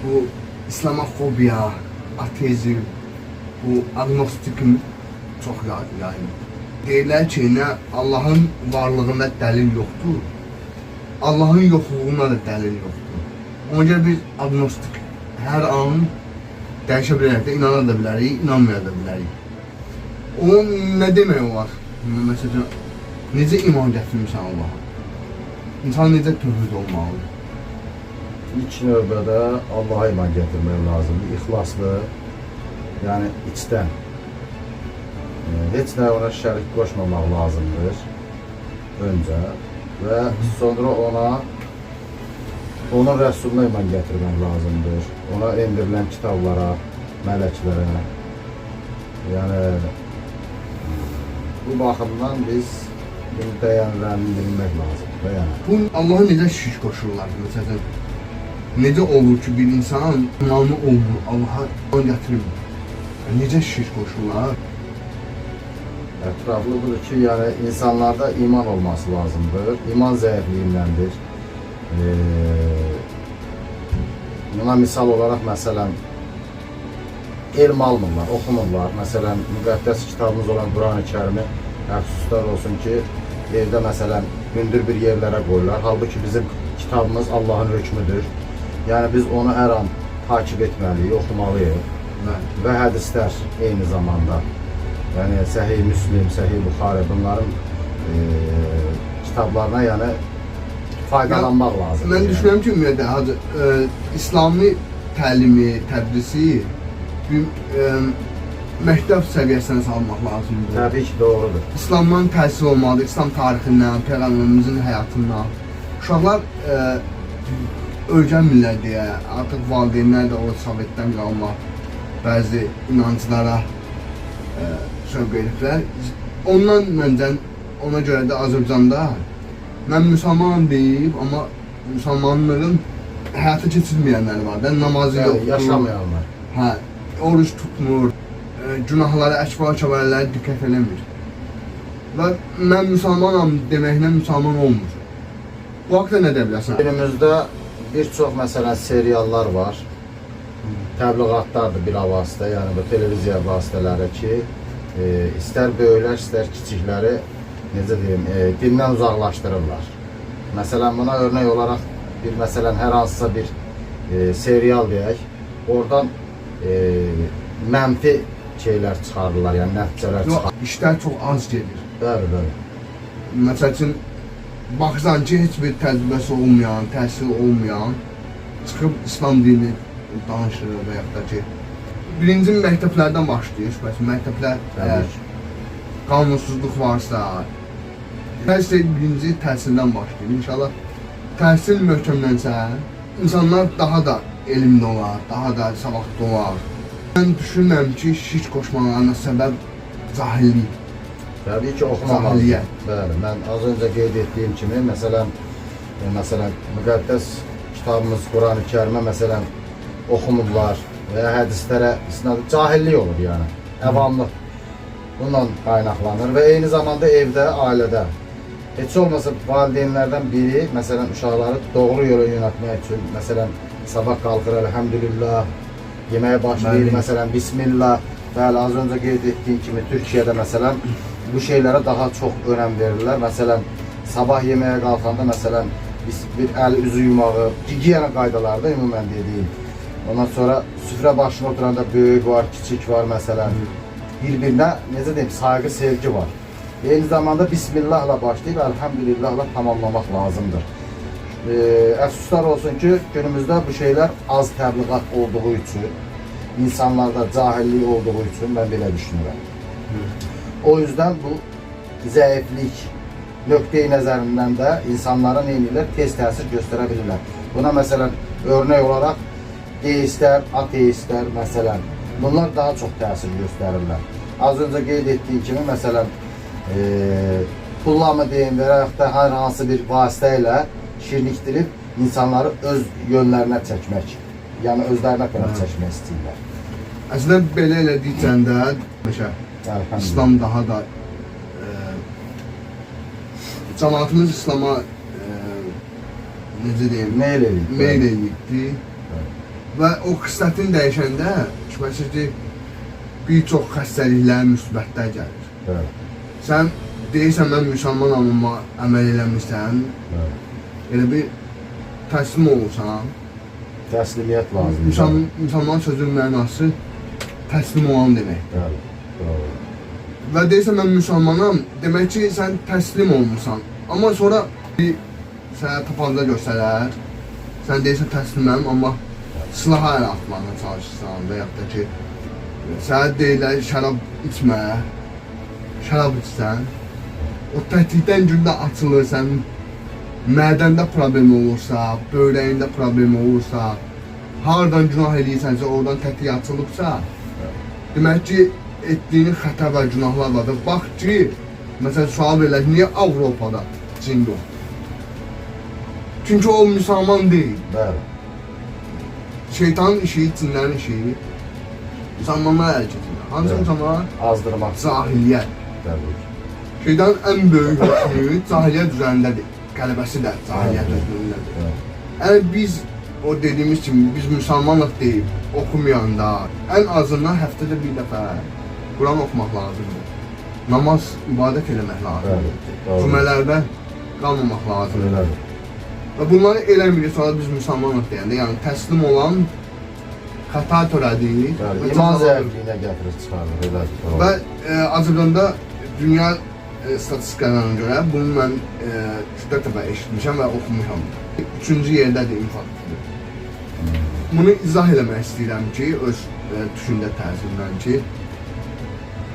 bu İslamofobiya, ateizm, bu agnostikizm çox yayılır. Deyirlər ki, nə Allahın varlığında dəlil yoxdur, Allahın yoxluğuna da dəlil yoxdur. Ona görə biz agnostik hər an dəyişə bilərik də, inana da bilərik, inanmaya da bilərik. Onun nə demək olar? Məsələn, necə iman gətirmişsən Allaha? İnsan necə tövhid olmalıdır? İlk növbədə Allaha iman gətirmək lazımdır, ixlaslı, yəni içdən. Heç nə ona şərik qoşmamaq lazımdır öncə və sonra onun rəsuluna iman gətirmək lazımdır. Ona endirilən kitablara, mələklərə. Yəni bu baxımdan biz bunu dəyərlərini bilmək lazımdır. Yəni. Bu Allaha necə şirk qoşurlar? Məsələn, necə olur ki, bir insan imanı olmur, Allaha iman gətirmir? Necə şirk qoşurlar? Ətraflı budur ki, yəni insanlarda iman olması lazımdır. İman zəifliyindəndir. Buna misal olaraq, məsələn, elm almırlar, oxumurlar. Məsələn, müqəddəs kitabımız olan Quran-ı Kərimi əfsuslar olsun ki, evdə məsələn, hündür bir yerlərə qoyurlar. Halbuki bizim kitabımız Allahın hökmüdür. Yəni biz onu hər an takip etməliyik, oxumalıyıq. Və hədislər eyni zamanda. Yəni Səhih Müslim, Səhih Buxari bunların kitablarına yəni faydalanmaq lazımdır. Mən düşünürəm ki, ümumiyyətlə İslami təlimi, tədrisi məktəb səviyyəsinə salmaq lazımdır. Təbii ki, doğrudur. İslamdan təsir olmalıdır, İslam tarixindən, Peyğəmbərimizin həyatından. Uşaqlar öyrənmirlər deyə, artıq valideynlər də o sovetdən qalma bəzi inanclara sövq ediblər. Ondan məncə, ona görə də Azərbaycanda mən müsəlmanam deyib, amma müsəlmanlığın həyata keçirməyənlər var da, namazı yoxdur, yaşamayanlar. Hə, oruç tutmur, günahlara, əkbar-kəbərlərə diqqət eləmir. Və mən müsəlmanam deməklə müsəlman olmur. Bu haqda nə deyə bilərsən? Günümüzdə bir çox məsələn seriallar var. Təbliğatlardır bilavasitə, yəni bu televiziya vasitələri ki, istər böyüklər, istər kiçikləri necə deyim, dindən uzaqlaşdırırlar. Məsələn, buna örnək olaraq bir məsələn hər hansısa bir serial deyək, oradan mənfi şeylər çıxarırlar, yəni nəticələr çıxarırlar. İşlər çox az gedir. Bəli, bəli. Məsəl üçün, baxırsan ki, heç bir təcrübəsi olmayan, təhsili olmayan çıxıb İslam dini danışır və yaxud da ki, birinci məktəblərdən başlayır, şübhəsiz, məktəblər qanunsuzluq varsa, hər şey birinci təhsildən başlayır. İnşallah təhsil möhkəmlənsə, insanlar daha da elmli olar, daha da savadlı olar. Mən düşünmürəm ki, şirk qoşmalarına səbəb cahillik. Təbii ki, oxumamalıdır. Bəli, mən az öncə qeyd etdiyim kimi, məsələn, müqəddəs kitabımız Quran-ı Kərimə məsələn oxumurlar və ya hədislərə istinad cahillik olur, yəni, əvamlıq bundan qaynaqlanır və eyni zamanda evdə, ailədə heç olmasa valideynlərdən biri, məsələn, uşaqları doğru yola yönətmək üçün, məsələn, sabah qalxır, əlhəmdülillah, yeməyə başlayır, məsələn, bismillah, bəli, az öncə qeyd etdiyim kimi, Türkiyədə, məsələn, bu şeylərə daha çox önəm verirlər. Məsələn, sabah yeməyə qalxanda, məsələn, bir əl üzü yumağı, gigiyena qaydaları da ümumən dediyim. Ondan sonra süfrə başına oturanda böyük var, kiçik var, məsələn, bir-birinə, necə deyim, sayğı, sevgi var. Eyni zamanda bismillahla başlayıb, əlhəmdülillahla tamamlamaq lazımdır. Əfsuslar olsun ki, günümüzdə bu şeylər az təbliğat olduğu üçün, insanlarda cahillik olduğu üçün mən belə düşünürəm. O yüzdən bu zəiflik nöqteyi nəzərindən də insanlara neynirlər? Tez təsir göstərə bilirlər. Buna məsələn, örnək olaraq deistlər, ateistlər, məsələn, bunlar daha çox təsir göstərirlər. Az öncə qeyd etdiyim kimi, məsələn, pulla mı deyim və yaxud da hər hansı bir vasitə ilə şirnikdirib insanları öz yönlərinə çəkmək, yəni özlərinə tərəf çəkmək istəyirlər. Əslində belə elədikcən də İslam daha da cəmaatımız İslama necə deyim, meyl eləyibdi. Və o xislətini dəyişəndə şübhəsiz ki, bir çox xəstəliklər, müsibətlər gəlir. Bəli. Sən deyirsən, mən müsəlmanam amma əməl eləmirsən, Bəli. elə bir təslim olursan. Təslimiyyət lazımdır. Müsəlman sözünün mənası təslim olan demək. Bəli. Bravo. Və deyirsən, mən müsəlmanam, demək ki, sən təslim olmursan. Amma sonra bir sənə tapanca göstərər, sən deyirsən təsliməm, amma silaha ələ atmağa çalışırsan və yaxud da ki, sənə deyirlər şərab içmə, şərab içsən, o tətikdən gündə açılır, sənin mədəndə problem olursa, böyrəyində problem olursa, hardan günah eləyirsənsə, oradan tətik açılıbsa, demək ki, etdiyin xəta və günahlar var. Bax ki, məsələn, sual verirlər, niyə Avropada cin yoxdur? Çünki o müsəlman deyil. Bəli. Şeytanın işi, cinlərin işi, müsəlmanlar hərəkət edir. Hansı müsəlmanlar? Azdırmaq. Cahiliyyət. Bəli. Şeytanın ən böyük hökmü cahiliyyət üzərindədir. Qələbəsi də cahiliyyət üzərindədir. Yəni biz o dediyimiz kimi, biz müsəlmanlıq deyib oxumayanda, ən azından həftədə bir dəfə Quran oxumaq lazımdır. Namaz, ibadət eləmək lazımdır. Cümələrdə qalmamaq lazımdır. Və bunları eləmirik, sonra biz müsəlmanlıq deyəndə, yəni təslim olan xəta törədir. İman zəifliyinə gətirir, çıxarır, elədir. Və Azərbaycanda dünya statistikalarına görə bunu mən 4 dəfə eşitmişəm və oxumuşam. 3-cü yerdədir infaq. Bunu izah eləmək istəyirəm ki, öz düşüncə tərzindən ki,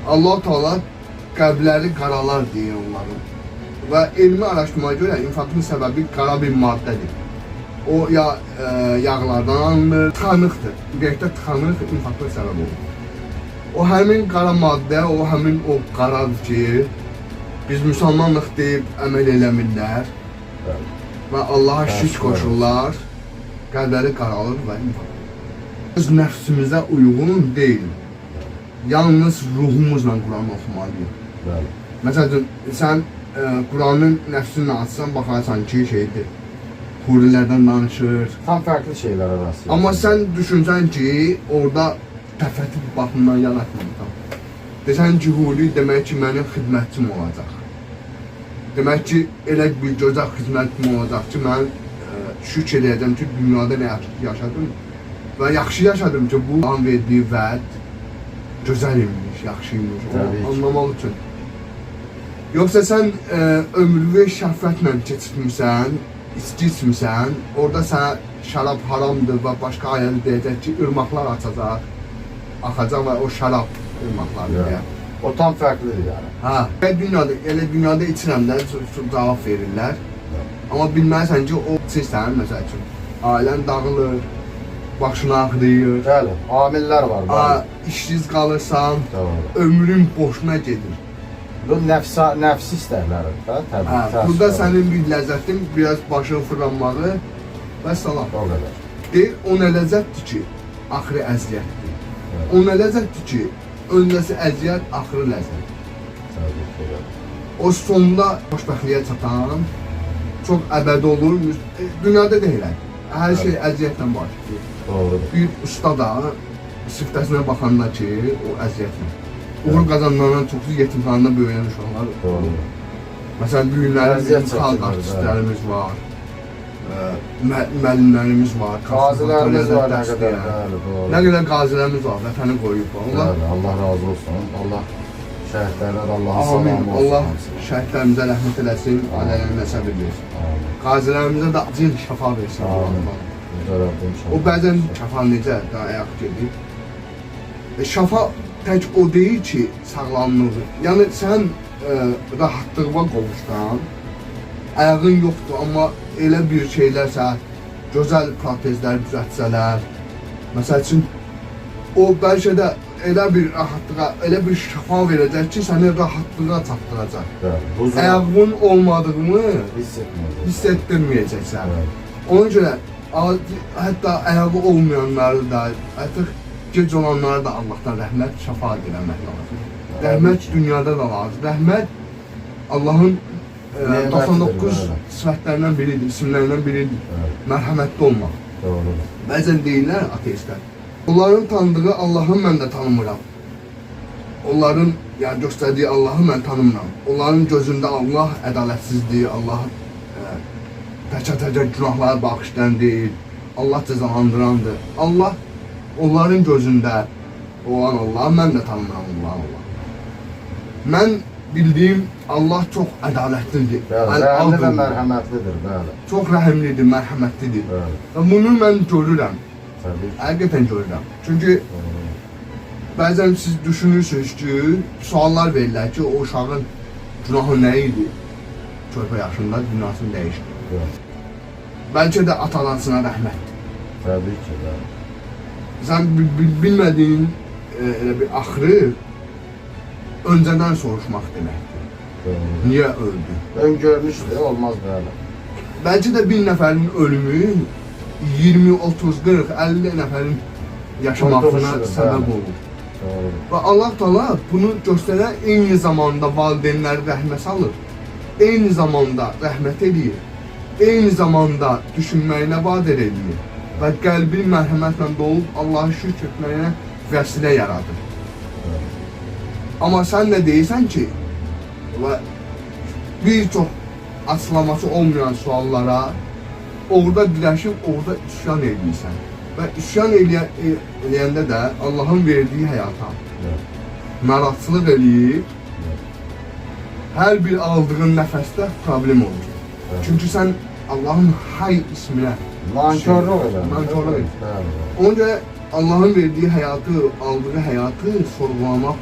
Allah-u Teala qəlbləri qaralar deyə onların. Və elmi araşdırmaya görə infaqın səbəbi qara bir maddədir. O ya yağlardan alınır, tıxanıqdır. Ürəkdə tıxanıq infaqın səbəbi olur. O həmin qara maddə, o həmin o qaradır ki, biz müsəlmanlıq deyib əməl eləmirlər və Allaha şirk qoşurlar, qəlbləri qaralır və infaq. Öz nəfsimizə uyğun deyil. Yalnız ruhumuzla Quranı oxumalıyıq. Məsələn, sən Quranın nəfsini açsan, baxarsan ki, şeydir, hurilərdən danışır. Tam fərqli şeylər arası. Amma sən düşünsən ki, orada təfəttür baxımından yaratmamışsan. Desən ki, huri demək ki, mənim xidmətçim olacaq. Demək ki, elə bir gözəl xidmətçim olacaq ki, mən şükür edəcəm ki, dünyada nə yaşadım və yaxşı yaşadım ki, bu Allahın verdiyi vəd gözəl imiş, yaxşı imiş, onu anlamaq üçün. Yoxsa sən ömrünü şəhvətlə keçirtmirsən, içki içmirsən, orada sənə şərab haramdır və başqa ayəli deyəcək ki, ırmaqlar axacaq və o şərab ırmaqlardır deyə. O tam fərqlidir yəni. Hə, elə dünyada içirəm də cavab verirlər. Amma bilməlisən ki, o içirsən, məsəl üçün, ailən dağılır, başını ağrıyır. Bəli, amillər var. İşsiz qalırsan, ömrün boşuna gedir. Bu nəfsi istəkləridir də, təbii. Burada sənin bir ləzzətin, biraz başın fırlanmağı və salam. O qədər. Deyir, o nə ləzzətdir ki, axırı əziyyətdir. O nə ləzzətdir ki, öncəsi əziyyət, axırı ləzzət. O sonda xoşbəxtliyə çatan, çox əbədi olur, dünyada deyilən. Hər şey əziyyətlə başlayır. Doğrudur. Bir usta da siftəsinə baxanda ki, o əziyyətlə. Uğur qazananlardan çoxsu yetimxanada böyüyən uşaqlar. Doğrudur. Məsələn, bu günlərdə xalq artistlərimiz var, müəllimlərimiz var, qazilərimiz var, nə qədər. Nə qədər qazilərimiz var, vətəni qoyub. Allah razı olsun. Allah şəhidlərə də Allah'a salam olsun. Allah şəhidlərimizə rəhmət eləsin, ailələrində səbir versin. Qazilərimizə də acil şəfa versin. O bəzən şəfa necə daha ayaq gedir. Şəfa tək o deyil ki, sağlamlığı. Yəni sən rahatlığa qovuşdan, ayağın yoxdur, amma elə bir şeylərsə, gözəl protezlər düzəltsələr, məsəl üçün, o bəlkə də elə bir rahatlığa, elə bir şəfa verəcək ki, səni rahatlığa çatdıracaq. Ayağın olmadığını hiss etdirməyəcəksən. Ona görə, hətta ayağı olmayanları da, artıq gec olanlara da Allahdan rəhmət, şəfa diləmək lazım. Rəhmət dünyada da lazım. Rəhmət Allahın 99 sifətlərindən biridir, isimlərindən biridir. Mərhəmətli olmaq. Doğrudur. Bəzən deyirlər ateistlər. Onların tanıdığı Allahı mən də tanımıram. Onların yəni göstərdiyi Allahı mən tanımıram. Onların gözündə Allah ədalətsizdir, Allah təkə-təkə günahları bağışlayan deyil. Allah cəzalandırandır. Allah onların gözündə olan Allah, mən də tanımıram Allah. Mən bildiyim Allah çox ədalətlidir. Bəli, rəhimli və mərhəmətlidir, bəli. Çox rəhimlidir, mərhəmətlidir. Bəli. Və bunu mən görürəm. Təbii ki. Həqiqətən görürəm. Çünki bəzən siz düşünürsünüz ki, suallar verirlər ki, o uşağın günahı nə idi? Körpə yaşında dünyasını dəyişdi. Bəli. Bəlkə də ata-anasına rəhmətdir. Təbii ki, bəli. Sən bilmədiyin elə bir axırı öncədən soruşmaq deməkdir. Doğru. Niyə öldü? Öngörmüşdür, olmaz bəli. Bəlkə də bir nəfərin ölümü 20, 30, 40, 50 nəfərin yaşamasına Kurtuluşudur, səbəb bəli. olur. Doğru. Və Allah Taala bunu göstərən eyni zamanda valideynləri rəhmə salır. Eyni zamanda rəhmət edir. Eyni zamanda düşünməyinə vadar edir. Və qəlbin mərhəmətlə dolub Allahı şükr etməyinə vəsilə yaradır. Amma sən də deyirsən ki, və bir çox açıqlaması olmayan suallara orada dirəşib, orada üsyan edirsən. Və üsyan eləyəndə də Allahın verdiyi həyata narahatçılıq eləyib, hər bir aldığın nəfəsdə problem olur. Çünki sən Allahın hay isminə Nankörlük edir. Nankörlük edir. Bəli. Ona görə Allahın verdiyi həyatı, aldığı həyatı sorğulamaq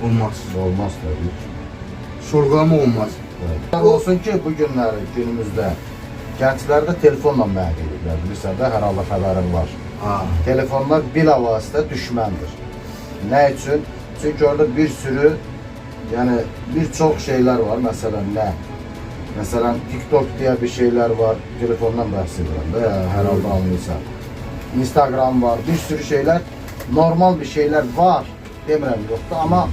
olmaz. Olmaz təbii ki. Sorğulama olmaz. Evet. Olsun ki, bu günümüzdə gənclərdə telefonla məhv edirlər. Bilirsən də, hər halda xəbərin var. Telefonlar bilavasitə düşməndir. Nə üçün? Çünki orada bir sürü, yəni bir çox şeylər var. Məsələn, nə? Məsələn, TikTok deyə bir şeylər var. Telefondan bəhs edirəm də, hər halda anlayırsan. Instagram var, bir sürü şeylər. Normal bir şeylər var, demirəm yoxdur, amma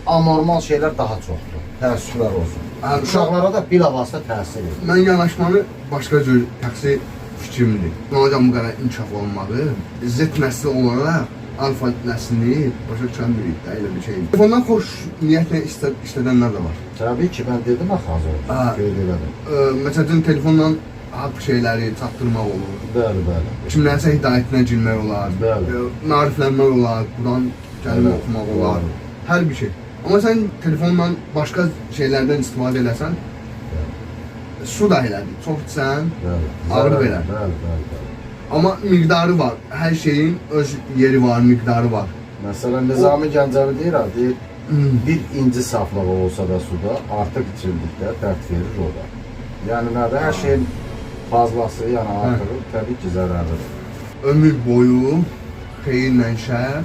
anormal şeylər daha çoxdur. Təəssüflər olsun. Uşaqlara da bilavasitə təsir edir. Mən yanaşmanı başqa cür təxsi fikrimdir. Nə olacaq bu qədər inkişaf olmalı? Z nəsli olaraq alfa nəslini başa düşənmirik də, elə bir şey. Telefondan xoş niyyətlə istədənlər də var. Təbii ki, mən dedim axı az öncə, qeyd elədim. Məsələn, telefondan haqq şeyləri çatdırmaq olur. Bəli, bəli. Kimlərsə hidayətinə girmək olar. Bəli. Mariflənmək olar, Quran kəlmə oxumaq olar. Hər bir şey. Amma sən telefonla başqa şeylərdən istifadə eləsən, su da elədir. Çox içsən, ağrı verər. Bəli. Amma miqdarı var. Hər şeyin öz yeri var, miqdarı var. Məsələn, Nizami Gəncəvi deyir, bir inci saflığı olsa da suda artıq içildikdə dərd verir o da. Yəni nədir? Hər şeyin fazlası, yəni artığı təbii ki, zərərlidir. Ömür boyu xeyirlə şər,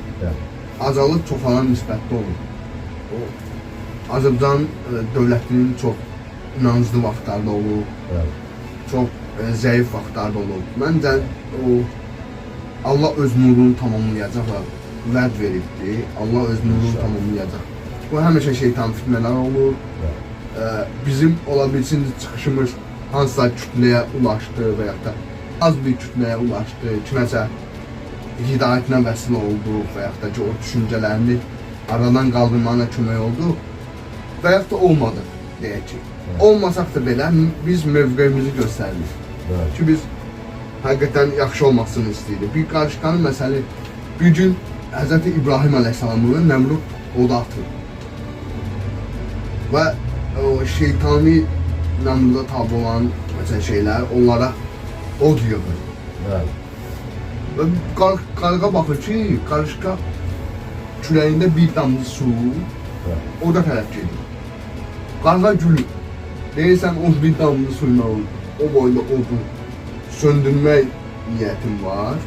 azalıb çoxalan nisbətdə olur. Azərbaycan dövlətinin çox inanclı vaxtlarda olur, çox zəif vaxtlarda olur. Məncə Allah öz nurunu tamamlayacaq və vəd veribdir. Allah öz nurunu tamamlayacaq. Bu həmişə şeytan fitnələr olur. Bizim ola bilsin çıxışımız hansısa kütləyə ulaşdı və yaxud da az bir kütləyə ulaşdı, kiməsə hidayətinə vəsilə oldu və yaxud da ki, o düşüncələrini aradan qaldırmağına kömək oldu və yaxud da olmadı, deyək ki. Olmasaq da belə biz mövqeyimizi göstəririk ki, biz həqiqətən yaxşı olmasını istəyirik. Bir qarışqanın məsələ, bir gün Hz. İbrahim Əleyhisselamı Nəmrud oda atır və o şeytani Nəmruda tabi olan şeylər onlara od yığır. Və qarğa baxır ki, qarışqa küləyində bir damla su oda tərəf gedir. Qarğa gülür. Deyirsən o bir damla suyla o boyda odu söndürmək niyyətim var.